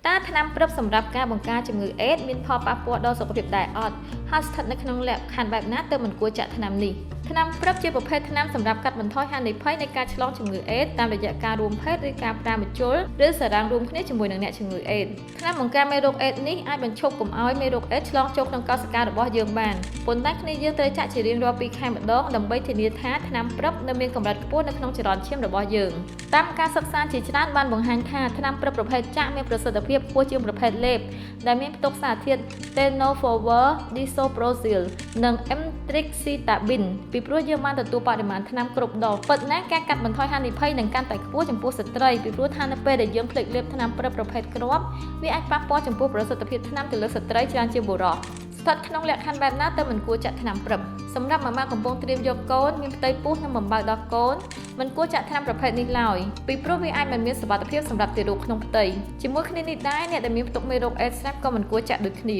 តើថ្នាំព្រឹបសម្រាប់ការបង្ការជំងឺអេដមានផលប៉ះពាល់ដល់សុខភាពដែរអត់ហើយស្ថិតនៅក្នុងលក្ខខណ្ឌបែបណាទើបមិនគួរចាក់ថ្នាំនេះថ្នាំព្រឹបជាប្រភេទថ្នាំសម្រាប់កាត់បន្ថយហានិភ័យនៃការឆ្លងជំងឺអេដតាមរយៈការរួមភេទឬការប្រើម្ជុលឬសារ៉ាំងរួមគ្នាជាមួយនឹងអ្នកជំងឺអេដថ្នាំបង្ការមេរោគអេដនេះអាចបញ្ឈប់កុំឲ្យមេរោគអេដឆ្លងចូលក្នុងកោសិការបស់យើងបានប៉ុន្តែគ្នាយើងត្រូវចាក់ជារៀងរាល់2ខែម្ដងដើម្បីធានាថាថ្នាំព្រឹបនៅមានកម្រិតខ្ពស់នៅក្នុងចរន្តឈាមរបស់យើងតាមការសិក្សាជាច្រើនបានបង្ហាញថាថ្នាំព្រឹបប្រភេទចាក់មានប្រសិទ្ធភាពខ្ពស់ជាងប្រភេទលេបដែលមានផ្ទុកសារធាតុ Tenofovir disoproxil និង Emtricitabine ពីព្រោះយើងបានទទួលបរិមាណថ្នាំគ្រប់ដងប៉ុន្តែការកាត់បន្ថយហានិភ័យនឹងកាន់តែខ្ពស់ចំពោះស្ត្រីពីព្រោះថានៅពេលដែលយើងភ្លេចលេបថ្នាំព្រឹបប្រភេទគ្រាប់វាអាចប៉ះពាល់ចំពោះប្រសិទ្ធភាពថ្នាំទៅលើស្ត្រីច្រើនជាងបុរសស្ថិតក្នុងលក្ខខណ្ឌបែបណាទៅមិនគួរចាក់ថ្នាំព្រឹបសម្រាប់ម៉ាម៉ាកំពុងត្រៀមយកកូនមានផ្ទៃពោះនិងបំបៅដល់កូនមិនគួរចាក់ថ្នាំប្រភេទនេះឡើយពីព្រោះវាអាចមិនមានសុវត្ថិភាពសម្រាប់ទារកក្នុងផ្ទៃជាមួយគ្នានេះដែរអ្នកដែលមានផ្ទុកមេរោគអេដស្រាប់ក៏មិនគួរចាក់ដូចគ្នា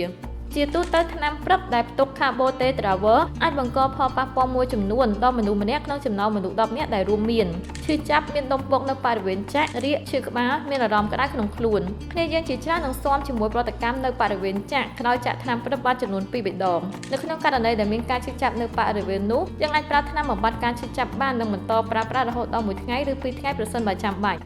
ជាទូទៅថ្នាំព្រឹបដែលផ្ទុក Carbotetraver អាចបង្កផលប៉ះពាល់មួយចំនួនដល់មនុស្សម្នាក់ក្នុងចំណោមមនុស្ស10នាក់ដែលរួមមានឈឺចាប់មានដុំពុកនៅបរិវេណចាក់រាគឈឺក្បាលមានអារម្មណ៍ក្តៅក្នុងខ្លួនគ្នាយើងជាច្រើននឹងស៊ាំជាមួយប្រតិកម្មនៅបរិវេណចាក់ក្រោយចាក់ថ្នាំព្រឹបបានចំនួន2 បេដងនៅក្នុងករណីដែលមានការឈឺចាប់នៅបរិវេណនោះយើងអាចប្រើថ្នាំបំបាត់ការឈឺចាប់បាននិងបន្តប្រើប្រាស់រហូតដល់1ថ្ងៃឬ2ថ្ងៃប្រសិនបើចាំបាច់